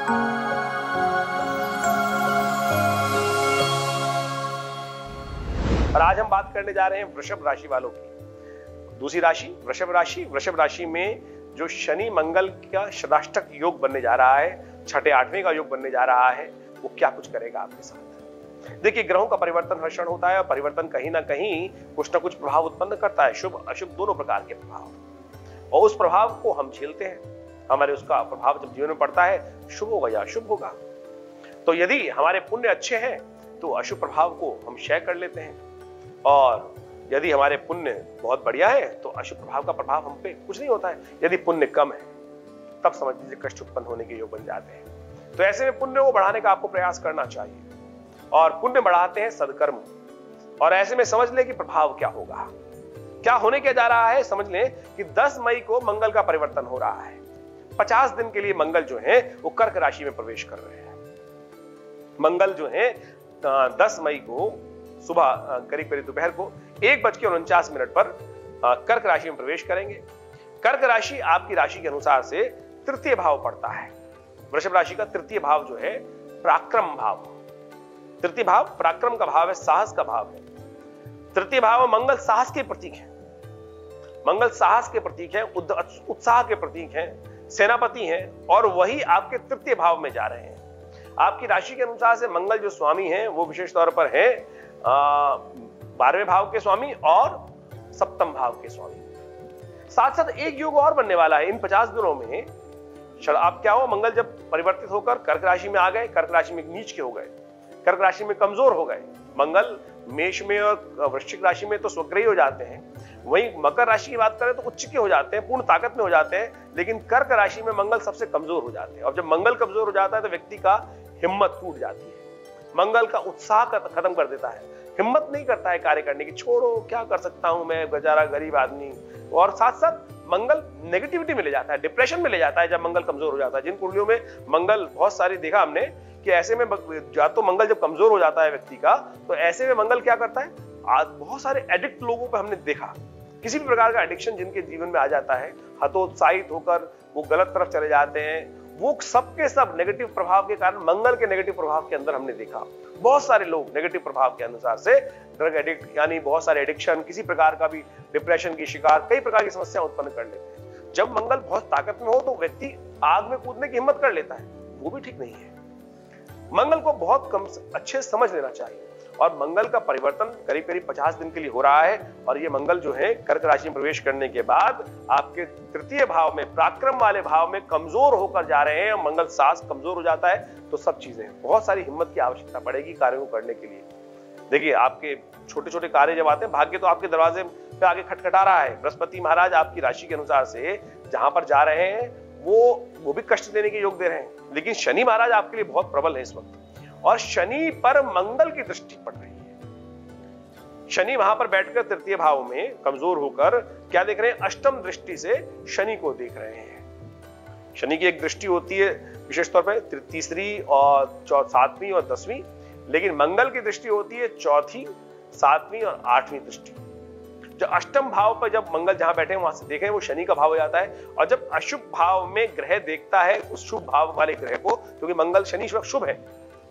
और आज हम बात करने जा रहे हैं वृषभ राशि वालों की। दूसरी राशि वृषभ राशि। वृषभ राशि में जो शनि मंगल का षदाष्टक योग बनने जा रहा है, छठे आठवें का योग बनने जा रहा है, वो क्या कुछ करेगा आपके साथ। देखिए, ग्रहों का परिवर्तन हर क्षण होता है और परिवर्तन कहीं ना कहीं कुछ ना कुछ प्रभाव उत्पन्न करता है, शुभ अशुभ दोनों प्रकार के प्रभाव। और उस प्रभाव को हम झेलते हैं। हमारे उसका प्रभाव जब जीवन में पड़ता है, शुभ होगा या अशुभ होगा। तो यदि हमारे पुण्य अच्छे हैं तो अशुभ प्रभाव को हम क्षय कर लेते हैं, और यदि हमारे पुण्य बहुत बढ़िया है तो अशुभ प्रभाव का प्रभाव हम पे कुछ नहीं होता है। यदि पुण्य कम है तब समझ लीजिए कष्ट उत्पन्न होने के योग बन जाते हैं। तो ऐसे में पुण्य को बढ़ाने का आपको प्रयास करना चाहिए, और पुण्य बढ़ाते हैं सदकर्म। और ऐसे में समझ ले कि प्रभाव क्या होगा, क्या होने क्या जा रहा है। समझ लें कि 10 मई को मंगल का परिवर्तन हो रहा है। 50 दिन के लिए मंगल जो है वो कर्क राशि में प्रवेश कर रहे हैं। मंगल जो है 10 मई को सुबह करीब दोपहर को 1:49 पर कर्क राशि में प्रवेश करेंगे। कर्क राशि आपकी राशि के अनुसार से तृतीय भाव पड़ता है। वृषभ राशि का तृतीय भाव जो है पराक्रम भाव। तृतीय भाव पराक्रम का भाव है, साहस का भाव है। तृतीय भाव मंगल साहस के प्रतीक है। मंगल साहस के प्रतीक है, उत्साह के प्रतीक है, सेनापति हैं, और वही आपके तृतीय भाव में जा रहे हैं। आपकी राशि के अनुसार से मंगल जो स्वामी हैं वो विशेष तौर पर है 12वें भाव के स्वामी और 7वें भाव के स्वामी। साथ साथ एक योग और बनने वाला है इन 50 दिनों में। आप क्या हो, मंगल जब परिवर्तित होकर कर्क राशि में आ गए, कर्क राशि में नीच के हो गए, कर्क राशि में कमजोर हो गए। मंगल मेष में और वृश्चिक राशि में तो स्वग्रही हो जाते हैं, वहीं मकर राशि की बात करें तो उच्च के हो जाते हैं, पूर्ण ताकत में हो जाते हैं। लेकिन कर्क राशि में मंगल सबसे कमजोर हो जाते हैं, और जब मंगल कमजोर हो जाता है तो व्यक्ति का हिम्मत टूट जाती है। मंगल का उत्साह खत्म कर देता है, हिम्मत नहीं करता है कार्य करने की। छोड़ो, क्या कर सकता हूं मैं, बेचारा गरीब आदमी। और साथ साथ मंगल नेगेटिविटी में ले जाता है, डिप्रेशन में ले जाता है जब मंगल कमजोर हो जाता है। जिन कुंडलियों में मंगल बहुत सारी देखा हमने कि ऐसे में या तो मंगल जब कमजोर हो जाता है व्यक्ति का, तो ऐसे में मंगल क्या करता है, आज बहुत सारे एडिक्ट लोगों पे हमने देखा, किसी भी प्रकार का एडिक्शन जिनके जीवन में आ जाता है, हतोत्साहित होकर वो गलत तरफ चले जाते हैं। वो सबके सब नेगेटिव प्रभाव के कारण, मंगल के नेगेटिव प्रभाव के अंदर हमने देखा बहुत सारे लोग नेगेटिव प्रभाव के अनुसार से ड्रग एडिक्ट, यानी बहुत सारे एडिक्शन, किसी प्रकार का भी डिप्रेशन की शिकार, कई प्रकार की समस्या उत्पन्न कर लेते हैं। जब मंगल बहुत ताकत में हो तो व्यक्ति आग में कूदने की हिम्मत कर लेता है, वो भी ठीक नहीं है। मंगल को बहुत कम अच्छे समझ लेना चाहिए। और मंगल का परिवर्तन करीब 50 दिन के लिए हो रहा है, और ये मंगल जो है कर्क राशि में प्रवेश करने के बाद आपके तृतीय भाव में, पराक्रम वाले भाव में कमजोर होकर जा रहे हैं। मंगल साहस कमजोर हो जाता है तो सब चीजें, बहुत सारी हिम्मत की आवश्यकता पड़ेगी कार्यों को करने के लिए। देखिए, आपके छोटे छोटे कार्य जब आते हैं, भाग्य तो आपके दरवाजे पे आगे खटखटा रहा है। बृहस्पति महाराज आपकी राशि के अनुसार से जहां पर जा रहे हैं वो भी कष्ट देने के योग दे रहे हैं, लेकिन शनि महाराज आपके लिए बहुत प्रबल है इस वक्त, और शनि पर मंगल की दृष्टि पड़ रही है। शनि वहां पर बैठकर तृतीय भाव में कमजोर होकर क्या देख रहे हैं, अष्टम दृष्टि से शनि को देख रहे हैं। शनि की एक दृष्टि होती है विशेष तौर पर तीसरी और 7वीं और 10वीं, लेकिन मंगल की दृष्टि होती है 4थी, 7वीं और 8वीं दृष्टि। जो अष्टम भाव पर जब मंगल जहां बैठे हैं वहां से देखें, वो शनि का भाव हो जाता है। और जब अशुभ भाव में ग्रह देखता है उस शुभ भाव वाले ग्रह को, क्योंकि मंगल शनि इस वक्त शुभ है,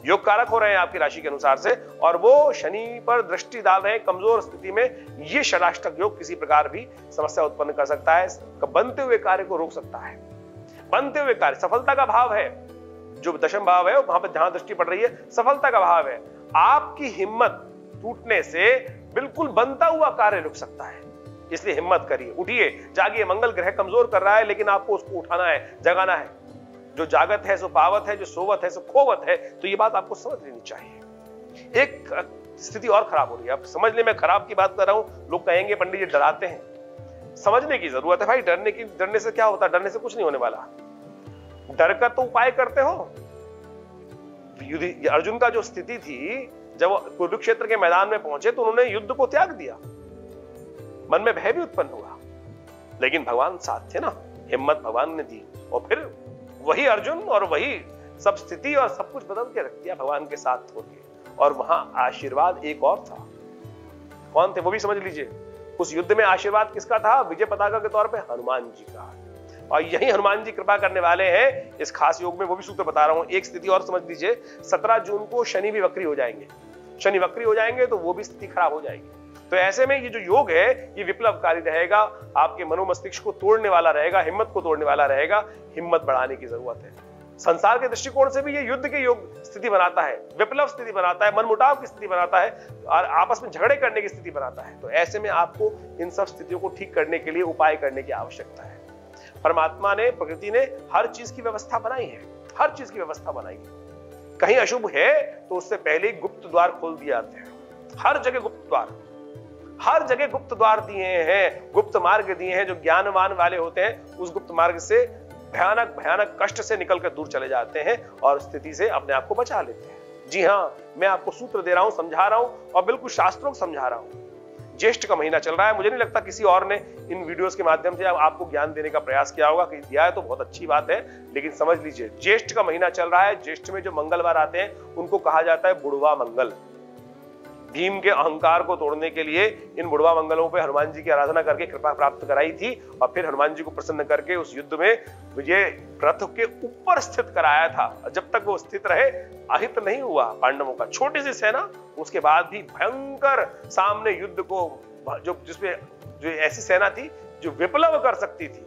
योग कारक हो रहे हैं आपकी राशि के अनुसार से, और वो शनि पर दृष्टि डाल रहे हैं कमजोर स्थिति में। ये षडाष्टक योग किसी प्रकार भी समस्या उत्पन्न कर सकता है, बनते हुए कार्य को रोक सकता है। बनते हुए कार्य सफलता का भाव है, जो दशम भाव है वहां पर जहां दृष्टि पड़ रही है सफलता का भाव है। आपकी हिम्मत टूटने से बिल्कुल बनता हुआ कार्य रुक सकता है, इसलिए हिम्मत करिए, उठिए, जागिए। मंगल ग्रह कमजोर कर रहा है, लेकिन आपको उसको उठाना है, जगाना है। जो जागत है सो पावत है, जो सोवत है सो खोवत है। तो ये बात आपको समझ लेनी चाहिए। एक स्थिति और खराब हो रही है, आप समझ ले, मैं खराब की बात कर रहा हूं। लोग कहेंगे पंडित जी डराते हैं, समझने की जरूरत है भाई। डरने से क्या होता है, डरने से कुछ नहीं होने वाला। डर का तो उपाय करते हो। अर्जुन का जो स्थिति थी, जब वो कुरुक्षेत्र के मैदान में पहुंचे तो उन्होंने युद्ध को त्याग दिया, मन में भय भी उत्पन्न हुआ, लेकिन भगवान साथ थे ना, हिम्मत भगवान ने दी। और फिर वही अर्जुन और वही सब स्थिति और सब कुछ बदल के रख दिया भगवान के साथ होके। और वहां आशीर्वाद एक और था। कौन थे वो भी समझ लीजिए। उस युद्ध में आशीर्वाद किसका था? विजय पताका के तौर पे हनुमान जी का। और यही हनुमान जी कृपा करने वाले हैं इस खास योग में। वो भी सूत्र बता रहा हूं। एक स्थिति और समझ लीजिए, 17 जून को शनि भी वक्री हो जाएंगे। शनि वक्री हो जाएंगे तो वो भी स्थिति खराब हो जाएगी। तो ऐसे में ये जो योग है ये विप्लवकारी रहेगा, आपके मनोमस्तिष्क को तोड़ने वाला रहेगा, हिम्मत को तोड़ने वाला रहेगा। हिम्मत बढ़ाने की जरूरत है। संसार के दृष्टिकोण से भी ये युद्ध के योग स्थिति बनाता है, विप्लव स्थिति बनाता है, मनमुटाव की स्थिति बनाता है और आपस में झगड़े करने की स्थिति बनाता है। तो ऐसे में आपको इन सब स्थितियों को ठीक करने के लिए उपाय करने की आवश्यकता है। परमात्मा ने, प्रकृति ने हर चीज की व्यवस्था बनाई है, हर चीज की व्यवस्था बनाई है। कहीं अशुभ है तो उससे पहले ही गुप्त द्वार खोल दिए जाते हैं। हर जगह गुप्त द्वार, हर जगह गुप्त द्वार दिए हैं, गुप्त मार्ग दिए हैं। जो ज्ञानवान वाले होते हैं उस गुप्त मार्ग से भयानक भयानक कष्ट से निकलकर दूर चले जाते हैं और स्थिति से अपने आप को बचा लेते हैं। जी हाँ, मैं आपको सूत्र दे रहा हूं, समझा रहा हूं और बिल्कुल शास्त्रों को समझा रहा हूं। ज्येष्ठ का महीना चल रहा है। मुझे नहीं लगता किसी और ने इन वीडियोस के माध्यम से आपको ज्ञान देने का प्रयास किया होगा। कहीं दिया है तो बहुत अच्छी बात है, लेकिन समझ लीजिए ज्येष्ठ का महीना चल रहा है। ज्येष्ठ में जो मंगलवार आते हैं उनको कहा जाता है बुढ़वा मंगल। भीम के अहंकार को तोड़ने के लिए इन बुढ़वा मंगलों पे हनुमान जी की आराधना करके कृपा प्राप्त कराई थी और फिर हनुमान जी को प्रसन्न करके उस युद्ध में विजय रथ के ऊपर स्थित कराया था। जब तक वो स्थित रहे अहित नहीं हुआ पांडवों का। छोटी सी सेना, उसके बाद भी भयंकर सामने युद्ध को जिसमें जो ऐसी सेना थी जो विप्लव कर सकती थी,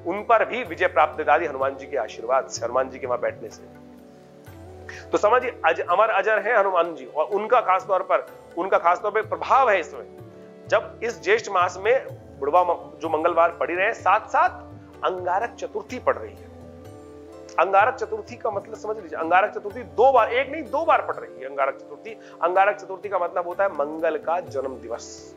उन पर भी विजय प्राप्त दिला दी हनुमान जी के आशीर्वाद से, हनुमान जी के वहां बैठने से। तो समझिए अमर अजर है हनुमान जी और उनका खासतौर पर प्रभाव है इसमें। जब इस ज्येष्ठ मास में बुढ़वा जो मंगलवार पड़ी रहे, साथ साथ अंगारक चतुर्थी पड़ रही है। अंगारक चतुर्थी का मतलब समझ लीजिए, अंगारक चतुर्थी 2 बार, एक नहीं 2 बार पड़ रही है अंगारक चतुर्थी। अंगारक चतुर्थी का मतलब होता है मंगल का जन्म दिवस।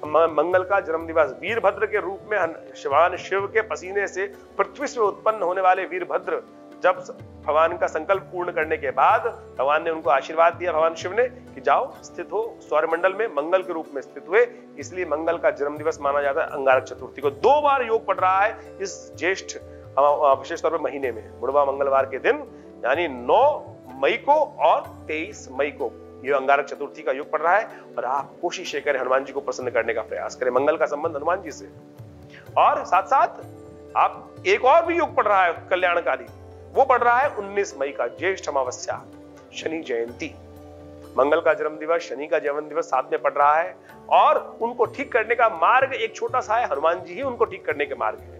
मंगल का जन्म दिवस, वीरभद्र के रूप में भगवान शिव के पसीने से पृथ्वी से उत्पन्न होने वाले वीरभद्र जब भगवान का संकल्प पूर्ण करने के बाद भगवान ने उनको आशीर्वाद दिया, भगवान शिव ने, कि जाओ स्थित हो सौरमंडल में, मंगल के रूप में स्थित हुए। इसलिए मंगल का जन्म दिवस माना जाता है अंगारक चतुर्थी को। 2 बार योग पड़ रहा है इस ज्येष्ठ विशेष तौर पर महीने में। बुढ़वा मंगलवार के दिन यानी 9 मई को और 23 मई को ये अंगारक चतुर्थी का योग पड़ रहा है। और आप कोशिश करें हनुमान जी को प्रसन्न करने का प्रयास करें। मंगल का संबंध हनुमान जी से, और साथ साथ आप एक और भी योग पड़ रहा है कल्याणकारी, वो पड़ रहा है 19 मई का ज्येष्ठ अमावस्या, शनि जयंती। मंगल का जन्म दिवस, शनि का जन्म दिवस साथ में पड़ रहा है और उनको ठीक करने का मार्ग एक छोटा सा है। हनुमान जी ही उनको ठीक करने के मार्ग है।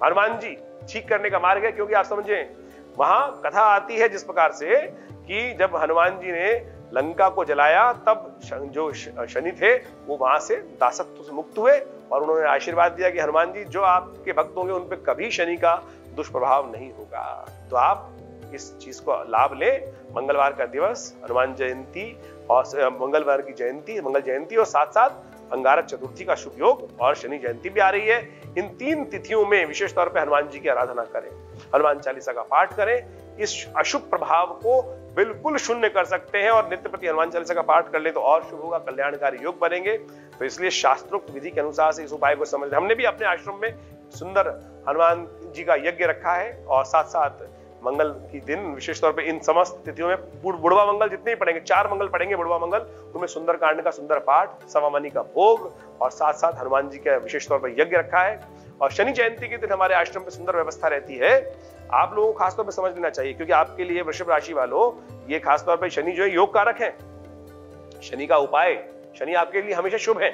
हनुमान जी ठीक करने का मार्ग है, क्योंकि आप समझें वहां कथा आती है जिस प्रकार से कि जब हनुमान जी ने लंका को जलाया तब जो शनि थे वो वहां से दासत्व से मुक्त हुए और उन्होंने आशीर्वाद दिया कि हनुमान जी जो आपके भक्त होंगे उन पर कभी शनि का दुष्प्रभाव नहीं होगा। तो आप इस चीज को लाभ लें। मंगलवार का दिवस, हनुमान जयंती और मंगलवार की जयंती, मंगल जयंती और साथ साथ अंगारक चतुर्थी का शुभ योग और शनि जयंती भी आ रही है। इन 3 तिथियों में विशेष तौर पर हनुमान जी की आराधना करें, हनुमान चालीसा का पाठ करें। इस अशुभ प्रभाव को बिल्कुल शून्य कर सकते हैं और नित्य प्रति हनुमान चालीसा का पाठ कर ले तो और शुभ होगा, कल्याणकारी योग बनेंगे। तो इसलिए शास्त्रोक्त विधि के अनुसार से इस उपाय को समझ, हमने भी अपने आश्रम में सुंदर हनुमान जी का यज्ञ रखा है और साथ साथ मंगल की दिन विशेष तौर पे इन समस्त तिथियों में बुढ़वा मंगल जितने ही पढ़ेंगे, 4 मंगल पढ़ेंगे बुढ़वा मंगल, उनमें सुंदर कांड का सुंदर पाठ, सवामनी का भोग और साथ साथ हनुमान जी का विशेष तौर पर यज्ञ रखा है। और शनि जयंती के दिन हमारे आश्रम में सुंदर व्यवस्था रहती है। आप लोगों को खासतौर पर समझ लेना चाहिए, क्योंकि आपके लिए वृषभ राशि वालों ये खासतौर पर शनि जो है योग कारक है। शनि का उपाय, शनि आपके लिए हमेशा शुभ है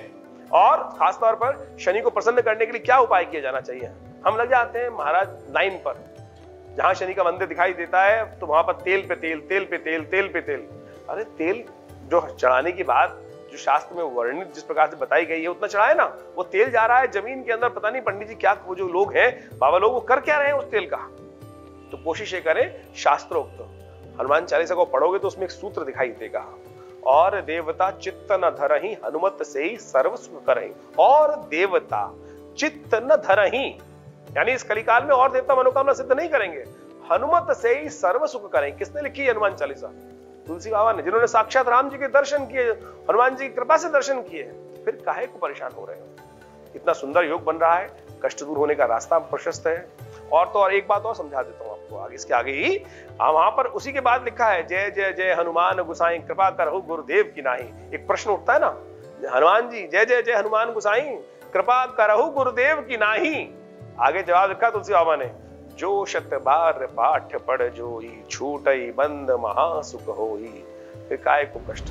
और खासतौर पर शनि को प्रसन्न करने के लिए क्या उपाय किया जाना चाहिए। हम लग जाते हैं महाराज लाइन पर, जहां शनि का मंदिर दिखाई देता है तो वहां पर तेल पे तेल, तेल पे तेल, तेल पे तेल। अरे तेल जो चढ़ाने की बात जो शास्त्र में वर्णित जिस प्रकार से बताई गई है उतना चढ़ाए ना। वो तेल जा रहा है जमीन के अंदर, पता नहीं पंडित जी क्या, वो जो लोग हैं बाबा लोग, वो कर क्या रहे हैं उस तेल का। तो कोशिश ये करें शास्त्रोक्त हनुमान चालीसा को पढ़ोगे तो उसमें एक सूत्र दिखाई देगा, और देवता चित्त न धरहि हनुमत से ही सर्व सुख करहि। और देवता चित्त न धरहि, यानी इस कलिकाल में और देवता मनोकामना सिद्ध नहीं करेंगे, हनुमत से ही सर्व सुख करें। किसने लिखी है हनुमान चालीसा? तुलसी बाबा ने, जिन्होंने साक्षात राम जी के दर्शन किए, हनुमान जी की कृपा से दर्शन किए। फिर काहे को परेशान हो रहे हो? इतना सुंदर योग बन रहा है, कष्ट दूर होने का रास्ता प्रशस्त है। और तो और एक बात और समझा देता हूं आपको आगे, इसके आगे ही वहां पर उसी के बाद लिखा है, जय जय जय हनुमान गुसाई कृपा करहु गुरुदेव की नाही। एक प्रश्न उठता है ना, हनुमान जी जय जय जय हनुमान गुसाई कृपा करहु गुरुदेव की नाही। आगे जवाब लिखा तुलसी बाबा ने, जो शत बार पाठ पढ़ जोई, छूटई बंद महासुख होई। फिर काय को कष्ट।